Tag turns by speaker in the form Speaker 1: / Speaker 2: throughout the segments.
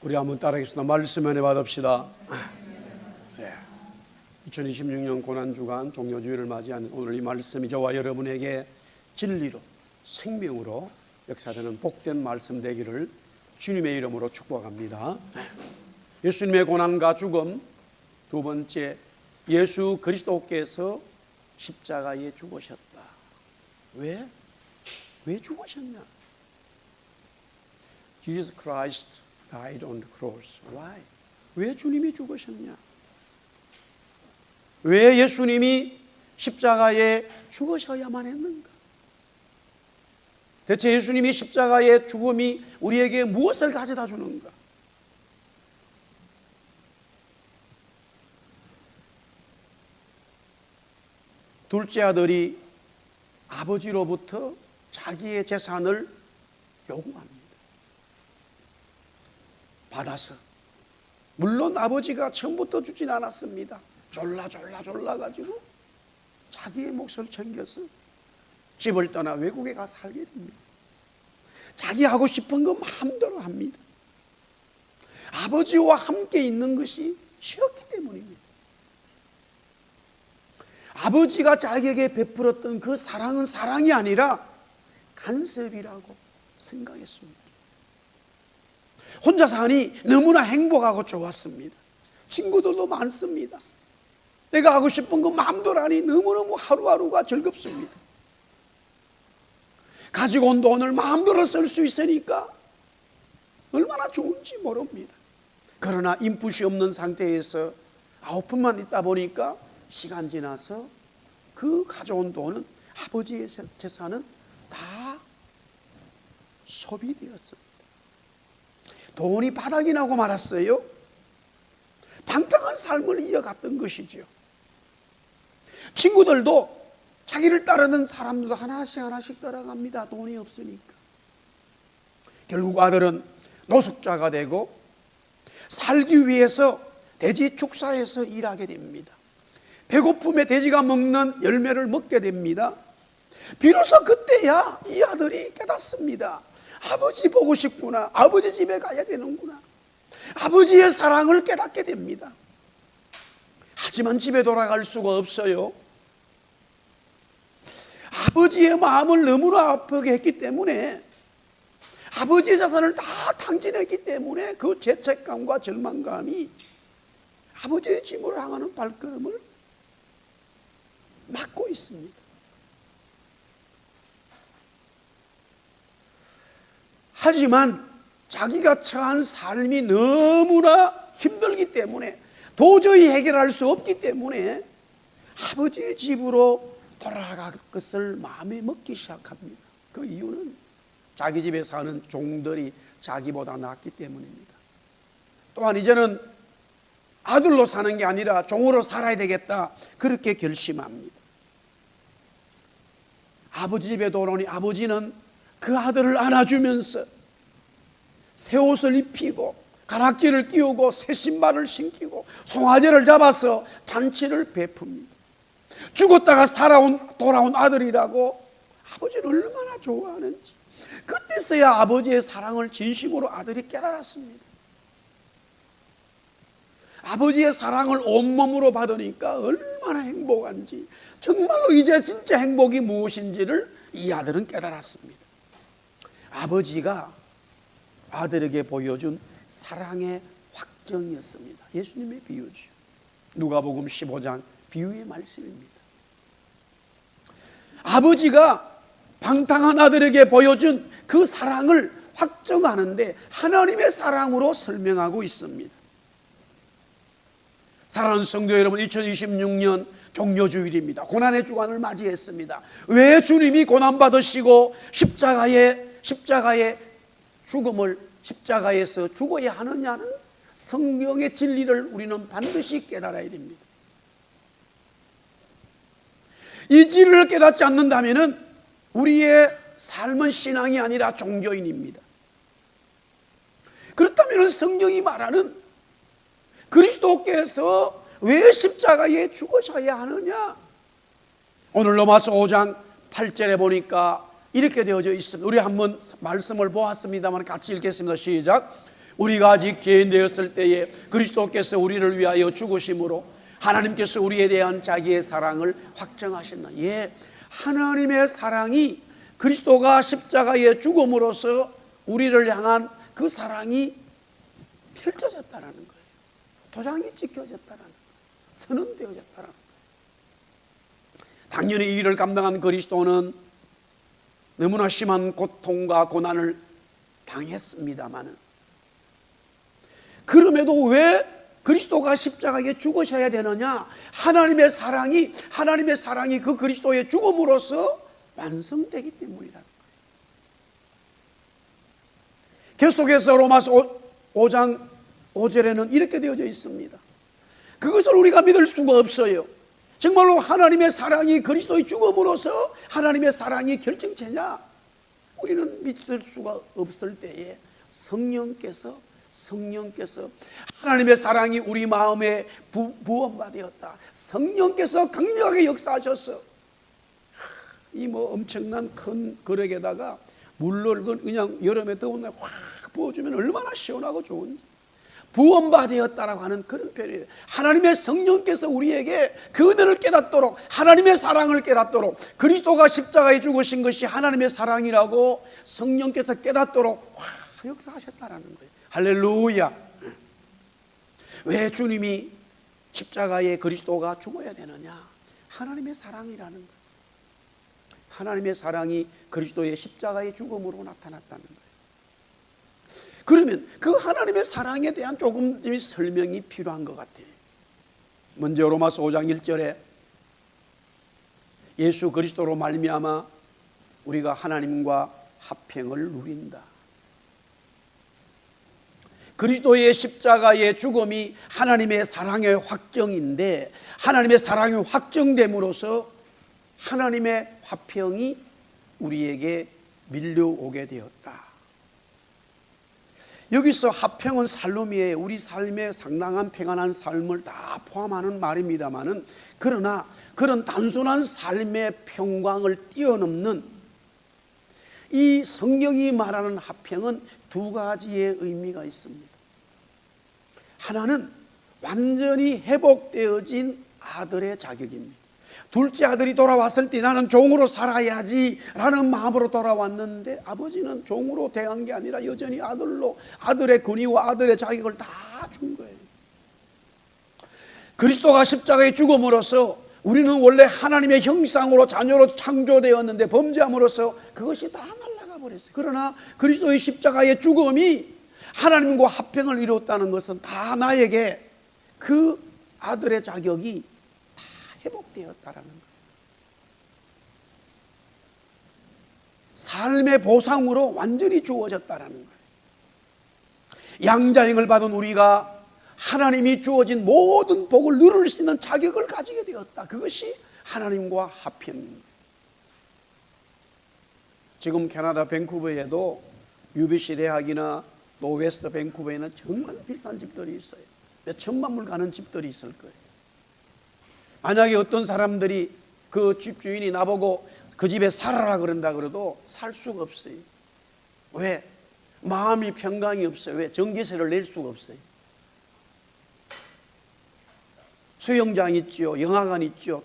Speaker 1: 우리 한번 따라하겠습니다. 말씀 은혜 받읍시다. 2026년 고난주간 종료주일을 맞이한 오늘 이 말씀이 저와 여러분에게 진리로 생명으로 역사되는 복된 말씀 되기를 주님의 이름으로 축복합니다. 예수님의 고난과 죽음, 두 번째, 예수 그리스도께서 십자가에 죽으셨다. 왜 죽으셨냐? Jesus Christ died on the cross. Why? 왜 주님이 죽으셨냐? 왜 예수님이 십자가에 죽으셔야만 했는가? 대체 예수님이 십자가의 죽음이 우리에게 무엇을 가져다 주는가? 둘째 아들이 아버지로부터 자기의 재산을 요구합니다. 받아서. 물론 아버지가 처음부터 주진 않았습니다. 졸라가지고 자기의 몫을 챙겨서 집을 떠나 외국에 가서 살게 됩니다. 자기 하고 싶은 거 마음대로 합니다. 아버지와 함께 있는 것이 싫었기 때문입니다. 아버지가 자기에게 베풀었던 그 사랑은 사랑이 아니라 간섭이라고 생각했습니다. 혼자 사니 너무나 행복하고 좋았습니다. 친구들도 많습니다. 내가 하고 싶은 거 마음대로 하니 너무너무 하루하루가 즐겁습니다. 가지고 온 돈을 마음대로 쓸 수 있으니까 얼마나 좋은지 모릅니다. 그러나 인풋이 없는 상태에서 아웃풋만 있다 보니까 시간 지나서 그 가져온 돈은 아버지의 재산은 다 소비되었습니다. 돈이 바닥이 나고 말았어요. 방탕한 삶을 이어갔던 것이죠. 친구들도 자기를 따르는 사람들도 하나씩 따라갑니다. 돈이 없으니까. 결국 아들은 노숙자가 되고 살기 위해서 돼지 축사에서 일하게 됩니다. 배고픔에 돼지가 먹는 열매를 먹게 됩니다. 비로소 그때야 이 아들이 깨닫습니다. 아버지 보고 싶구나. 아버지 집에 가야 되는구나. 아버지의 사랑을 깨닫게 됩니다. 하지만 집에 돌아갈 수가 없어요. 아버지의 마음을 너무나 아프게 했기 때문에, 아버지의 자산을 다 탕진했기 때문에 그 죄책감과 절망감이 아버지의 집으로 향하는 발걸음을 막고 있습니다. 하지만 자기가 처한 삶이 너무나 힘들기 때문에, 도저히 해결할 수 없기 때문에 아버지의 집으로 돌아갈 것을 마음에 먹기 시작합니다. 그 이유는 자기 집에 사는 종들이 자기보다 낫기 때문입니다. 또한 이제는 아들로 사는 게 아니라 종으로 살아야 되겠다, 그렇게 결심합니다. 아버지 집에 돌아오니 아버지는 그 아들을 안아주면서 새 옷을 입히고 가락지를 끼우고 새 신발을 신기고 송아지를 잡아서 잔치를 베풉니다. 죽었다가 돌아온 아들이라고 아버지를 얼마나 좋아하는지, 그때서야 아버지의 사랑을 진심으로 아들이 깨달았습니다. 아버지의 사랑을 온몸으로 받으니까 얼마나 행복한지, 정말로 이제 진짜 행복이 무엇인지를 이 아들은 깨달았습니다. 아버지가 아들에게 보여준 사랑의 확정이었습니다. 예수님의 비유죠. 누가복음 15장 비유의 말씀입니다. 아버지가 방탕한 아들에게 보여준 그 사랑을 확정하는데 하나님의 사랑으로 설명하고 있습니다. 사랑하는 성도 여러분, 2026년 종료주일입니다. 고난의 주간을 맞이했습니다. 왜 주님이 고난받으시고 십자가의 죽음을 십자가에서 죽어야 하느냐는 성경의 진리를 우리는 반드시 깨달아야 됩니다. 이 진리를 깨닫지 않는다면 우리의 삶은 신앙이 아니라 종교인입니다. 그렇다면 성경이 말하는 그리스도께서 왜 십자가에 죽으셔야 하느냐? 오늘 로마서 5장 8절에 보니까 이렇게 되어져 있습니다. 우리 한번 말씀을 보았습니다만 같이 읽겠습니다. 시작. 우리가 아직 죄인 되었을 때에 그리스도께서 우리를 위하여 죽으심으로 하나님께서 우리에 대한 자기의 사랑을 확정하셨나? 예, 하나님의 사랑이 그리스도가 십자가에 죽음으로써 우리를 향한 그 사랑이 펼쳐졌다라는 거예요. 도장이 찍혀졌다라는 거예요. 선언되어졌다라는 거예요. 당연히 이 일을 감당한 그리스도는 너무나 심한 고통과 고난을 당했습니다마는, 그럼에도 왜 그리스도가 십자가에 죽으셔야 되느냐? 하나님의 사랑이 그 그리스도의 죽음으로써 완성되기 때문이라는 거예요. 계속해서 로마서 5장 5절에는 이렇게 되어져 있습니다. 그것을 우리가 믿을 수가 없어요. 정말로 하나님의 사랑이 그리스도의 죽음으로써 하나님의 사랑이 결정체냐? 우리는 믿을 수가 없을 때에 성령께서 하나님의 사랑이 우리 마음에 부어가 되었다. 성령께서 강력하게 역사하셔서 이 엄청난 큰 그릇에다가 물을 그냥 여름에 더운 날 확 부어주면 얼마나 시원하고 좋은지, 부원받았다라고 하는 그런 표현이에요. 하나님의 성령께서 우리에게 그 은혜를 깨닫도록, 하나님의 사랑을 깨닫도록, 그리스도가 십자가에 죽으신 것이 하나님의 사랑이라고 성령께서 깨닫도록 역사하셨다라는 거예요. 할렐루야. 왜 주님이 십자가에 그리스도가 죽어야 되느냐? 하나님의 사랑이라는 거예요. 하나님의 사랑이 그리스도의 십자가의 죽음으로 나타났다는 거예요. 그러면 그 하나님의 사랑에 대한 조금의 설명이 필요한 것 같아요. 먼저 로마서 5장 1절에 예수 그리스도로 말미암아 우리가 하나님과 화평을 누린다. 그리스도의 십자가의 죽음이 하나님의 사랑의 확정인데, 하나님의 사랑이 확정됨으로써 하나님의 화평이 우리에게 밀려오게 되었다. 여기서 화평은 살롬이에요. 우리 삶에 상당한 평안한 삶을 다 포함하는 말입니다만은, 그러나 그런 단순한 삶의 평강을 뛰어넘는 이 성경이 말하는 화평은 두 가지의 의미가 있습니다. 하나는 완전히 회복되어진 아들의 자격입니다. 둘째 아들이 돌아왔을 때 나는 종으로 살아야지 라는 마음으로 돌아왔는데, 아버지는 종으로 대한 게 아니라 여전히 아들로 아들의 권위와 아들의 자격을 다 준 거예요. 그리스도가 십자가에 죽음으로써 우리는 원래 하나님의 형상으로 자녀로 창조되었는데 범죄함으로써 그것이 다 날아가 버렸어요. 그러나 그리스도의 십자가의 죽음이 하나님과 화평을 이루었다는 것은 다 나에게 그 아들의 자격이 회복되었다라는 거예요. 삶의 보상으로 완전히 주어졌다라는 거예요. 양자형을 받은 우리가 하나님이 주어진 모든 복을 누릴 수 있는 자격을 가지게 되었다. 그것이 하나님과 화평입니다. 지금 캐나다 밴쿠버에도 UBC 대학이나 또 웨스트 밴쿠버에는 정말 비싼 집들이 있어요. 몇 천만 불 가는 집들이 있을 거예요. 만약에 어떤 사람들이 그 집주인이 나보고 그 집에 살아라 그런다 그래도 살 수가 없어요. 왜? 마음이 평강이 없어요. 왜? 전기세를 낼 수가 없어요. 수영장 있지요, 영화관 있지요.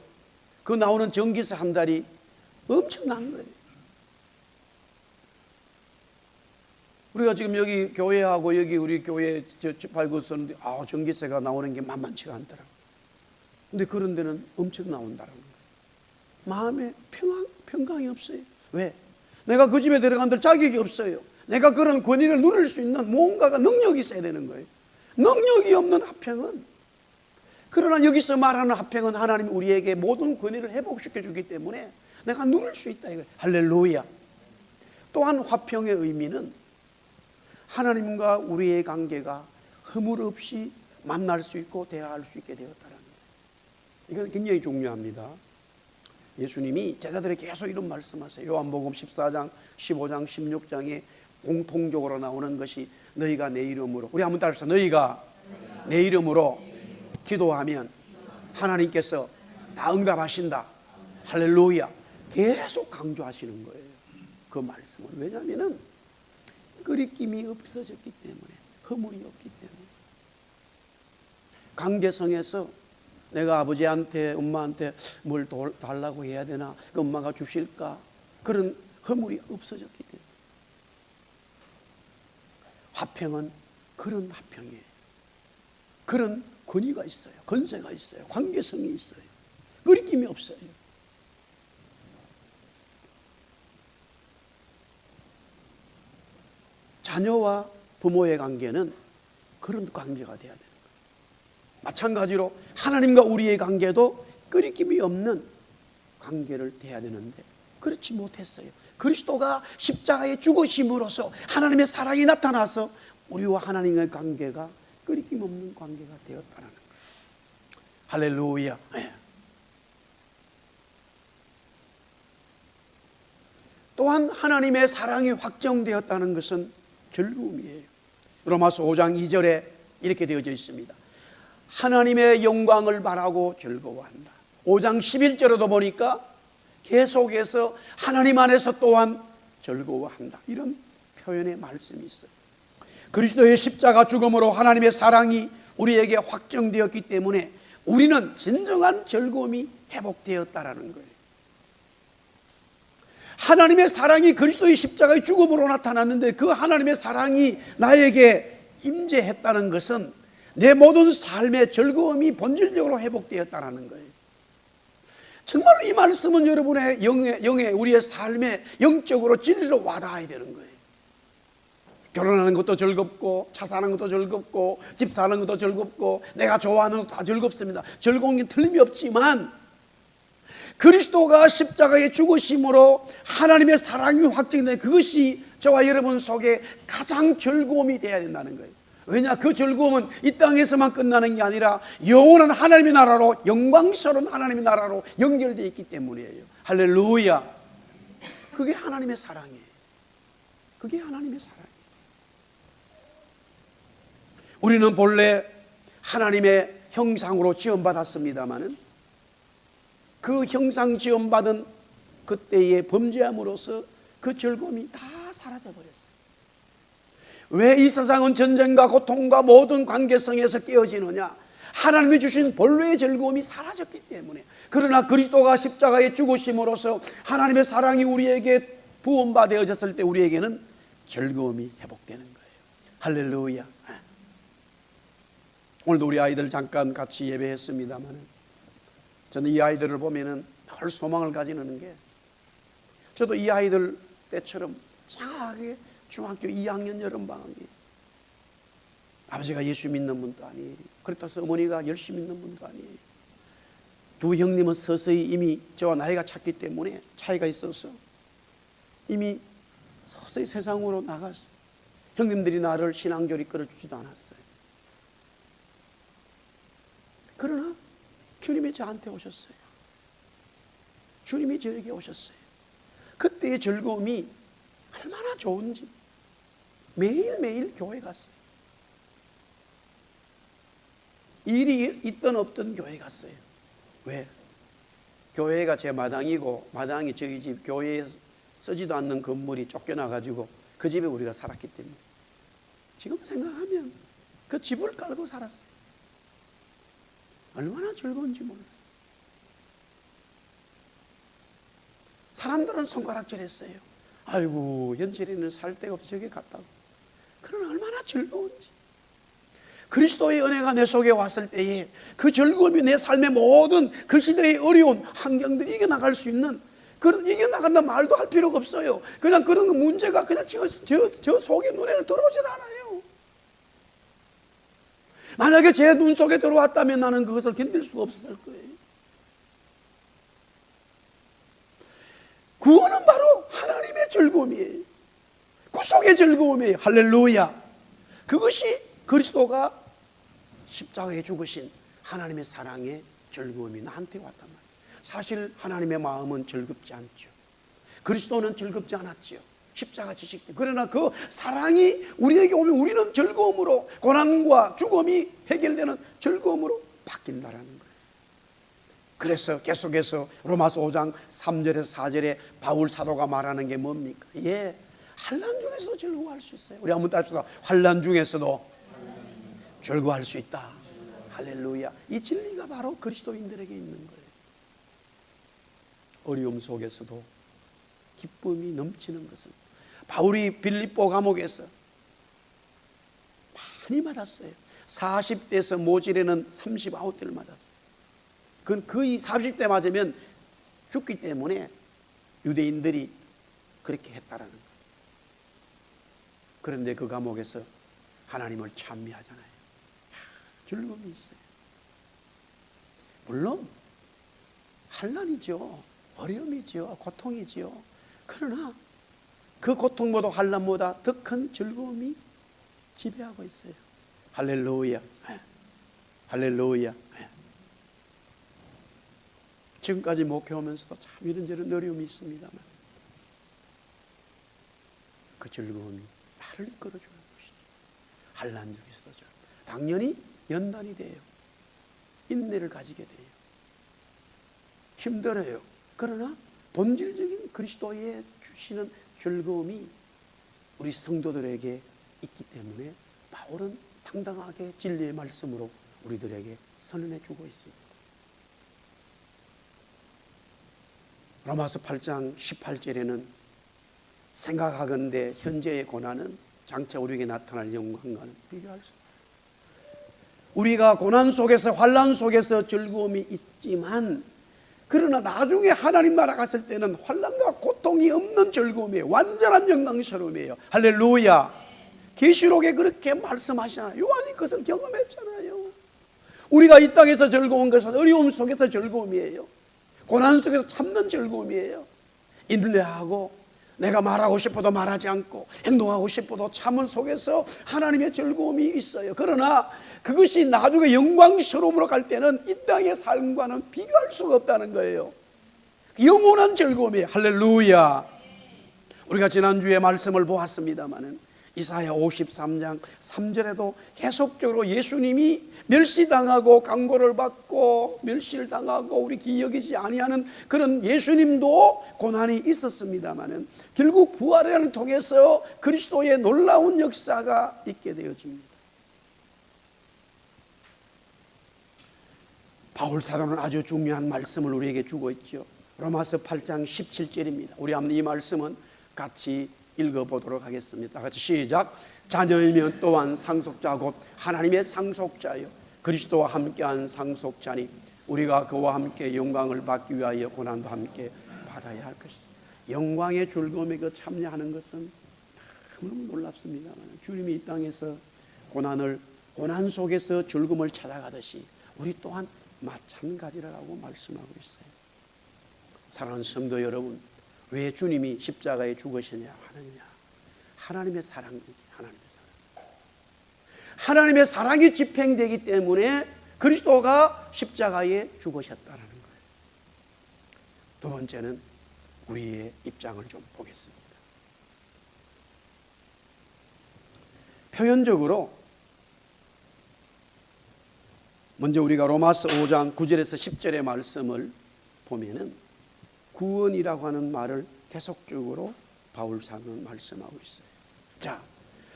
Speaker 1: 그 나오는 전기세 한 달이 엄청난 거예요. 우리가 지금 여기 교회하고 여기 우리 교회 집 팔고 썼는데 전기세가 나오는 게 만만치가 않더라고요. 근데 그런 데는 엄청 나온다는 거예요. 마음에 평강이 없어요. 왜? 내가 그 집에 들어간들 자격이 없어요. 내가 그런 권위를 누릴 수 있는 뭔가가 능력이 있어야 되는 거예요. 능력이 없는 화평은, 그러나 여기서 말하는 화평은 하나님이 우리에게 모든 권위를 회복시켜 주기 때문에 내가 누릴 수 있다 이거예요. 할렐루야. 또한 화평의 의미는 하나님과 우리의 관계가 허물 없이 만날 수 있고 대화할 수 있게 되었다는 거예요. 이건 굉장히 중요합니다. 예수님이 제자들에게 계속 이런 말씀하세요. 요한복음 14장, 15장, 16장에 공통적으로 나오는 것이 너희가 내 이름으로, 우리 한번 따라합시다. 너희가 내 이름으로 기도하면 하나님께서 다 응답하신다. 할렐루야. 계속 강조하시는 거예요. 그 말씀을. 왜냐하면 끓이김이 없어졌기 때문에, 허물이 없기 때문에. 관계성에서 내가 아버지한테 엄마한테 뭘 달라고 해야 되나, 그 엄마가 주실까, 그런 허물이 없어졌기 때문에. 화평은 그런 화평이에요. 그런 권위가 있어요. 건세가 있어요. 관계성이 있어요. 끓임이 없어요. 자녀와 부모의 관계는 그런 관계가 돼야 되는 거예요. 마찬가지로 하나님과 우리의 관계도 끓임이 없는 관계를 돼야 되는데 그렇지 못했어요. 그리스도가 십자가에 죽으심으로써 하나님의 사랑이 나타나서 우리와 하나님의 관계가 끓임 없는 관계가 되었다는 거예요. 할렐루야. 또한 하나님의 사랑이 확정되었다는 것은 즐거움이에요. 로마서 5장 2절에 이렇게 되어져 있습니다. 하나님의 영광을 바라고 즐거워한다. 5장 11절에도 보니까 계속해서 하나님 안에서 또한 즐거워한다. 이런 표현의 말씀이 있어요. 그리스도의 십자가 죽음으로 하나님의 사랑이 우리에게 확정되었기 때문에 우리는 진정한 즐거움이 회복되었다라는 거예요. 하나님의 사랑이 그리스도의 십자가의 죽음으로 나타났는데 그 하나님의 사랑이 나에게 임재했다는 것은 내 모든 삶의 즐거움이 본질적으로 회복되었다는 거예요. 정말 이 말씀은 여러분의 영에 우리의 삶에 영적으로 진리로 와닿아야 되는 거예요. 결혼하는 것도 즐겁고 차 사는 것도 즐겁고 집 사는 것도 즐겁고 내가 좋아하는 것도 다 즐겁습니다. 즐거운 게 틀림이 없지만 그리스도가 십자가에 죽으심으로 하나님의 사랑이 확정된 그것이 저와 여러분 속에 가장 즐거움이 되어야 된다는 거예요. 왜냐? 그 즐거움은 이 땅에서만 끝나는 게 아니라 영원한 하나님의 나라로, 영광스러운 하나님의 나라로 연결되어 있기 때문이에요. 할렐루야. 그게 하나님의 사랑이에요. 그게 하나님의 사랑이에요. 우리는 본래 하나님의 형상으로 지음받았습니다마는 그 형상 지음받은 그때의 범죄함으로써 그 즐거움이 다 사라져버렸어요. 왜 이 세상은 전쟁과 고통과 모든 관계성에서 깨어지느냐? 하나님이 주신 본래의 즐거움이 사라졌기 때문에. 그러나 그리스도가 십자가에 죽으심으로써 하나님의 사랑이 우리에게 부음받아졌을 때 우리에게는 즐거움이 회복되는 거예요. 할렐루야. 오늘도 우리 아이들 잠깐 같이 예배했습니다만 저는 이 아이들을 보면은 늘 소망을 가지는 게, 저도 이 아이들 때처럼 장하게 중학교 2학년 여름방학이 아버지가 예수 믿는 분도 아니에요. 그렇다고 해서 어머니가 열심히 믿는 분도 아니에요. 두 형님은 서서히 이미 저와 나이가 찼기 때문에 차이가 있어서 이미 서서히 세상으로 나갔어요. 형님들이 나를 신앙교리 이끌어주지도 않았어요. 그러나 주님이 저한테 오셨어요. 주님이 저에게 오셨어요. 그때의 즐거움이 얼마나 좋은지 매일매일 교회 갔어요. 일이 있든 없든 교회 갔어요. 왜? 교회가 제 마당이고 마당이 저희 집, 교회에 쓰지도 않는 건물이 쫓겨나가지고 그 집에 우리가 살았기 때문에 지금 생각하면 그 집을 깔고 살았어요. 얼마나 즐거운지 몰라요. 사람들은 손가락질 했어요. 아이고, 연철이는 살 데가 없어 저기 갔다고. 그러나 얼마나 즐거운지. 그리스도의 은혜가 내 속에 왔을 때에 그 즐거움이 내 삶의 모든 그 시대의 어려운 환경들이 이겨나갈 수 있는, 그런 이겨나간다 말도 할 필요가 없어요. 그냥 그런 문제가 그냥 저 속에 눈에는 들어오질 않아요. 만약에 제 눈 속에 들어왔다면 나는 그것을 견딜 수가 없었을 거예요. 구원은 바로 하나님의 즐거움이에요. 구속의 즐거움이에요. 할렐루야. 그것이 그리스도가 십자가에 죽으신 하나님의 사랑의 즐거움이 나한테 왔단 말이에요. 사실 하나님의 마음은 즐겁지 않죠. 그리스도는 즐겁지 않았죠. 십자가 지식 때. 그러나 그 사랑이 우리에게 오면 우리는 즐거움으로, 고난과 죽음이 해결되는 즐거움으로 바뀐다라는 거예요. 그래서 계속해서 로마서 5장 3절에서 4절에 바울 사도가 말하는 게 뭡니까? 예, 환난 중에서도 즐거워할 수 있어요. 우리 한번 따라합시다. 환난 중에서도 즐거워할 수 있다. 할렐루야. 이 진리가 바로 그리스도인들에게 있는 거예요. 어려움 속에서도 기쁨이 넘치는 것은, 바울이 빌립보 감옥에서 많이 맞았어요. 40대에서 모질에는 39대를 맞았어요. 그건 거의 40대 맞으면 죽기 때문에 유대인들이 그렇게 했다라는 거예요. 그런데 그 감옥에서 하나님을 찬미하잖아요. 즐거움이 있어요. 물론 환난이죠, 어려움이죠, 고통이죠. 그러나 그 고통보다 환난보다 더 큰 즐거움이 지배하고 있어요. 할렐루야. 할렐루야. 지금까지 목회하면서도 참 이런저런 어려움이 있습니다만 그 즐거움이 나를 이끌어주는 것이죠. 환난 중에서도 당연히 연단이 돼요. 인내를 가지게 돼요. 힘들어요. 그러나 본질적인 그리스도의 주시는 즐거움이 우리 성도들에게 있기 때문에 바울은 당당하게 진리의 말씀으로 우리들에게 선언해 주고 있습니다. 로마서 8장 18절에는 생각하건대 현재의 고난은 장차 우리에게 나타날 영광과는 비교할 수 없다. 우리가 고난 속에서, 환난 속에서 즐거움이 있지만, 그러나 나중에 하나님 나라 갔을 때는 환난과 고통이 없는 즐거움이에요. 완전한 영광스러움이에요. 할렐루야. 계시록에 그렇게 말씀하시잖아요. 요한이 그것을 경험했잖아요. 우리가 이 땅에서 즐거운 것은 어려움 속에서 즐거움이에요. 고난 속에서 참는 즐거움이에요. 인내하고 내가 말하고 싶어도 말하지 않고 행동하고 싶어도 참은 속에서 하나님의 즐거움이 있어요. 그러나 그것이 나중에 영광스러움으로 갈 때는 이 땅의 삶과는 비교할 수가 없다는 거예요. 영원한 즐거움이에요. 할렐루야. 우리가 지난주에 말씀을 보았습니다마는 이사야 53장 3절에도 계속적으로 예수님이 멸시당하고 강고를 받고 멸시를 당하고 우리 기여기지 아니하는 그런 예수님도 고난이 있었습니다마는 결국 부활을 통해서 그리스도의 놀라운 역사가 있게 되어집니다. 바울 사도는 아주 중요한 말씀을 우리에게 주고 있죠. 로마서 8장 17절입니다. 우리 한번 이 말씀은 같이 읽어보도록 하겠습니다. 같이 시작. 자녀이면 또한 상속자 곧 하나님의 상속자요 그리스도와 함께한 상속자니 우리가 그와 함께 영광을 받기 위하여 고난도 함께 받아야 할 것이다. 영광의 즐거움에 참여하는 것은 너무 놀랍습니다만 주님이 이 땅에서 고난 속에서 즐거움을 찾아가듯이 우리 또한 마찬가지라고 말씀하고 있어요. 사랑하는 성도 여러분, 왜 주님이 십자가에 죽으시냐 하느냐? 하나님의 사랑이지. 하나님의 사랑이 집행되기 때문에 그리스도가 십자가에 죽으셨다는 거예요. 두 번째는 우리의 입장을 좀 보겠습니다. 표현적으로 먼저 우리가 로마서 5장 9절에서 10절의 말씀을 보면은 구원이라고 하는 말을 계속적으로 바울 사도는 말씀하고 있어요. 자,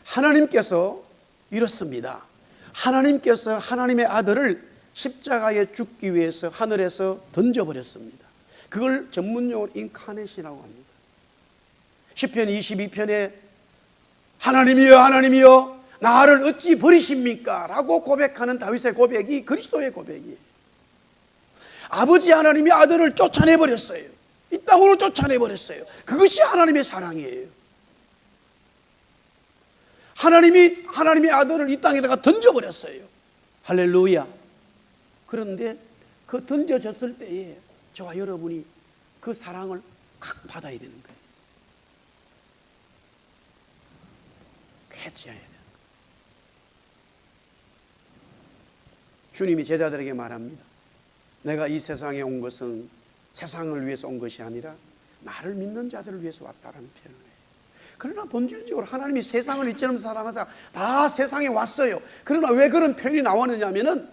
Speaker 1: 하나님께서 이렇습니다. 하나님께서 하나님의 아들을 십자가에 죽기 위해서 하늘에서 던져버렸습니다. 그걸 전문용어로 인카넷이라고 합니다. 시편 22편에 하나님이여 하나님이여 나를 어찌 버리십니까? 라고 고백하는 다윗의 고백이 그리스도의 고백이에요. 아버지 하나님이 아들을 쫓아내버렸어요. 이 땅으로 쫓아내버렸어요. 그것이 하나님의 사랑이에요. 하나님이 하나님의 아들을 이 땅에다가 던져버렸어요. 할렐루야. 그런데 그 던져졌을 때에 저와 여러분이 그 사랑을 각 받아야 되는 거예요. 캐치해야 돼요. 주님이 제자들에게 말합니다. 내가 이 세상에 온 것은 세상을 위해서 온 것이 아니라 나를 믿는 자들을 위해서 왔다라는 표현을 해요. 그러나 본질적으로 하나님이 세상을 이처럼 사랑하사 다 세상에 왔어요. 그러나 왜 그런 표현이 나왔느냐면은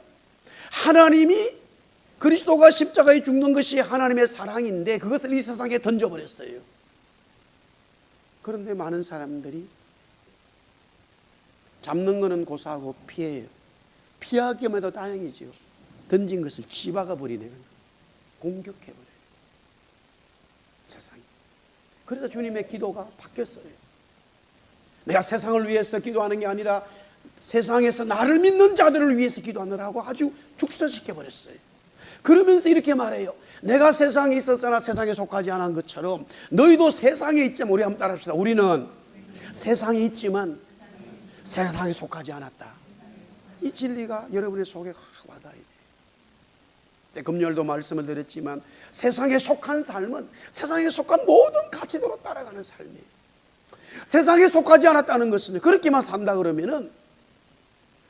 Speaker 1: 하나님이 그리스도가 십자가에 죽는 것이 하나님의 사랑인데 그것을 이 세상에 던져버렸어요. 그런데 많은 사람들이 잡는 거는 고사하고 피해요. 피하기만 해도 다행이지요. 던진 것을 집어가 버리는 거예요. 공격해버려요. 세상이. 그래서 주님의 기도가 바뀌었어요. 내가 세상을 위해서 기도하는 게 아니라 세상에서 나를 믿는 자들을 위해서 기도하느라고 아주 축소시켜버렸어요. 그러면서 이렇게 말해요. 내가 세상에 있었으나 세상에 속하지 않은 것처럼 너희도 세상에 있지만, 우리 한번 따라합시다. 우리는 세상에 있지만 세상에 속하지 않았다. 이 진리가 여러분의 속에 와닿아야 돼요. 금요일도 말씀을 드렸지만 세상에 속한 삶은 세상에 속한 모든 가치대로 따라가는 삶이에요. 세상에 속하지 않았다는 것은 그렇게만 산다 그러면은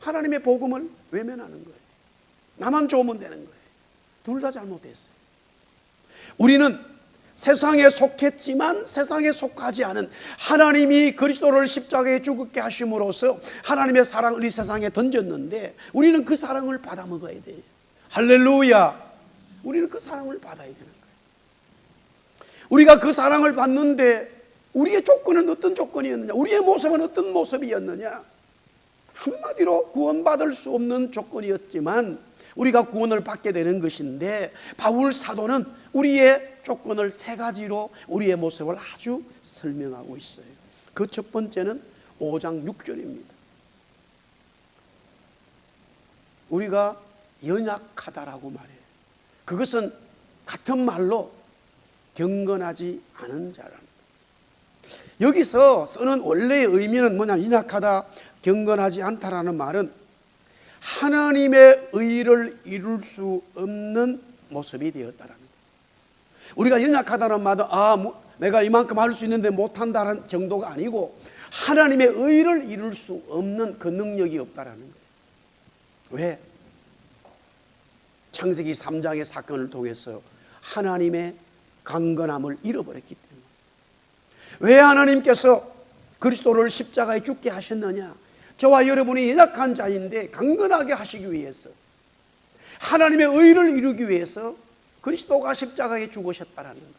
Speaker 1: 하나님의 복음을 외면하는 거예요. 나만 좋으면 되는 거예요. 둘 다 잘못됐어요. 우리는 세상에 속했지만 세상에 속하지 않은, 하나님이 그리스도를 십자가에 죽게 하심으로써 하나님의 사랑을 이 세상에 던졌는데 우리는 그 사랑을 받아 먹어야 돼요. 할렐루야. 우리는 그 사랑을 받아야 되는 거예요. 우리가 그 사랑을 받는데 우리의 조건은 어떤 조건이었느냐, 우리의 모습은 어떤 모습이었느냐. 한마디로 구원받을 수 없는 조건이었지만 우리가 구원을 받게 되는 것인데, 바울 사도는 우리의 조건을 세 가지로 우리의 모습을 아주 설명하고 있어요. 그 첫 번째는 5장 6절입니다. 우리가 연약하다라고 말해요. 그것은 같은 말로 경건하지 않은 자랍니다. 여기서 쓰는 원래의 의미는 뭐냐면, 연약하다, 경건하지 않다라는 말은 하나님의 의를 이룰 수 없는 모습이 되었다라는 거예요. 우리가 연약하다는 말은 내가 이만큼 할 수 있는데 못한다는 정도가 아니고 하나님의 의를 이룰 수 없는 그 능력이 없다라는 거예요. 왜? 창세기 3장의 사건을 통해서 하나님의 강건함을 잃어버렸기 때문에. 왜 하나님께서 그리스도를 십자가에 죽게 하셨느냐? 저와 여러분이 연약한 자인데 강건하게 하시기 위해서, 하나님의 의를 이루기 위해서 그리스도가 십자가에 죽으셨다라는 거예요.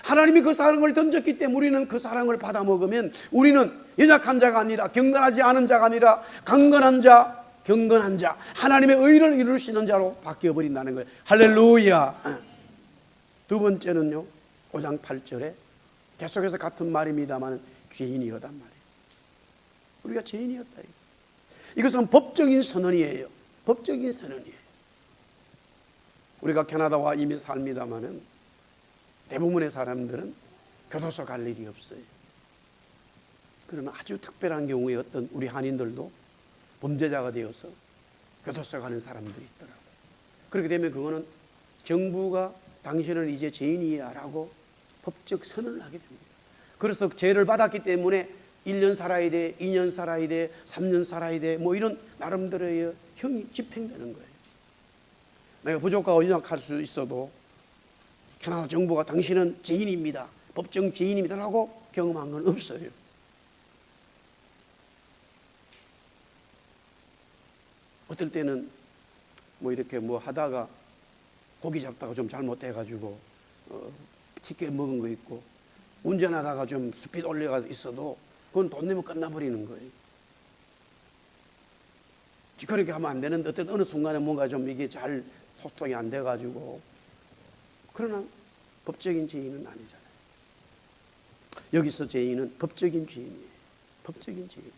Speaker 1: 하나님이 그 사랑을 던졌기 때문에 우리는 그 사랑을 받아 먹으면 우리는 연약한 자가 아니라, 경건하지 않은 자가 아니라 강건한 자, 경건한 자, 하나님의 의를 이룰 수 있는 자로 바뀌어버린다는 거예요. 할렐루야. 두 번째는요, 5장 8절에 계속해서 같은 말입니다만 죄인이었단 말이에요. 우리가 죄인이었다. 이것은 법적인 선언이에요. 법적인 선언이에요. 우리가 캐나다와 이미 삽니다마는 대부분의 사람들은 교도소 갈 일이 없어요. 그러나 아주 특별한 경우에 어떤 우리 한인들도 범죄자가 되어서 교도소 가는 사람들이 있더라고요. 그렇게 되면 그거는 정부가 당신은 이제 죄인이야 라고 법적 선언을 하게 됩니다. 그래서 죄를 받았기 때문에 1년 살아야 돼, 2년 살아야 돼, 3년 살아야 돼, 뭐 이런 나름대로의 형이 집행되는 거예요. 내가 부족하고 연약할 수 있어도 캐나다 정부가 당신은 죄인입니다, 법정 죄인입니다 라고 경험한 건 없어요. 어떨 때는 뭐 이렇게 뭐 하다가 고기 잡다가 좀 잘못해가지고 티켓 먹은 거 있고, 운전하다가 좀 스피드 올려가 있어도 그건 돈 내면 끝나버리는 거예요. 그렇게 하면 안 되는데 어떤 어느 순간에 뭔가 좀 이게 잘 소통이 안 돼가지고, 그러나 법적인 죄인은 아니잖아요. 여기서 죄인은 법적인 죄인이에요. 법적인 죄인.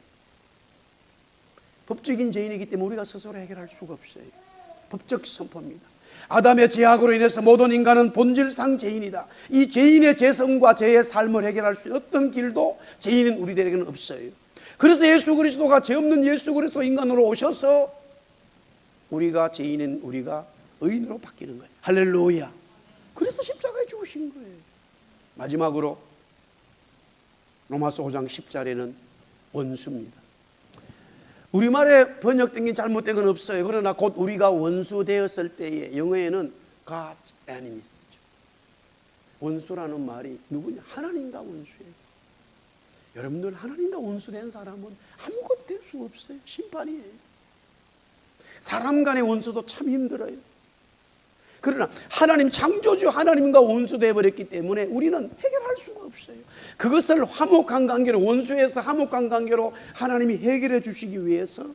Speaker 1: 법적인 죄인이기 때문에 우리가 스스로 해결할 수가 없어요. 법적 선포입니다. 아담의 죄악으로 인해서 모든 인간은 본질상 죄인이다. 이 죄인의 죄성과 죄의 삶을 해결할 수 있는 어떤 길도 죄인은 우리들에게는 없어요. 그래서 예수 그리스도가 죄 없는 예수 그리스도 인간으로 오셔서 우리가 죄인인 우리가 의인으로 바뀌는 거예요. 할렐루야. 그래서 십자가에 죽으신 거예요. 마지막으로 로마서 5장 10절에는 원수입니다. 우리말에 번역된 게 잘못된 건 없어요. 그러나 곧 우리가 원수 되었을 때에, 영어에는 God's enemies. 원수라는 말이 누구냐? 하나님과 원수예요. 여러분들, 하나님과 원수된 사람은 아무것도 될 수가 없어요. 심판이에요. 사람 간의 원수도 참 힘들어요. 그러나 하나님, 창조주 하나님과 원수되어 버렸기 때문에 우리는 해결할 수가 없어요. 그것을 화목한 관계로, 원수에서 화목한 관계로 하나님이 해결해 주시기 위해서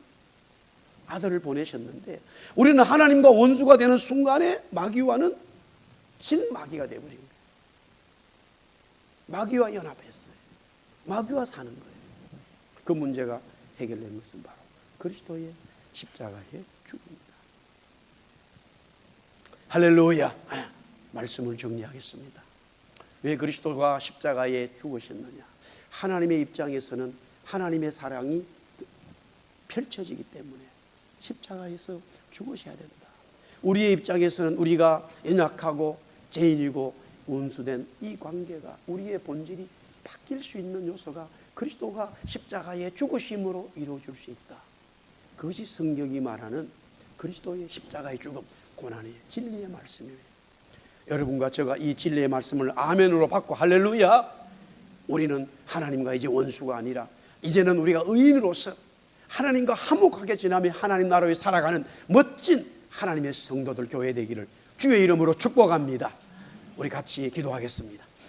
Speaker 1: 아들을 보내셨는데 우리는 하나님과 원수가 되는 순간에 마귀와는 진마귀가 되어버린 거예요. 마귀와 연합했어요. 마귀와 사는 거예요. 그 문제가 해결된 것은 바로 그리스도의 십자가의 죽음입니다. 할렐루야. 말씀을 정리하겠습니다. 왜 그리스도가 십자가에 죽으셨느냐? 하나님의 입장에서는 하나님의 사랑이 펼쳐지기 때문에 십자가에서 죽으셔야 된다. 우리의 입장에서는 우리가 연약하고 죄인이고 원수된 이 관계가 우리의 본질이 바뀔 수 있는 요소가 그리스도가 십자가에 죽으심으로 이루어질 수 있다. 그것이 성경이 말하는 그리스도의 십자가의 죽음, 고난의 진리의 말씀이에요. 여러분과 제가 이 진리의 말씀을 아멘으로 받고 할렐루야, 우리는 하나님과 이제 원수가 아니라 이제는 우리가 의인으로서 하나님과 화목하게 지나며 하나님 나라에 살아가는 멋진 하나님의 성도들 교회 되기를 주의 이름으로 축복합니다. 우리 같이 기도하겠습니다.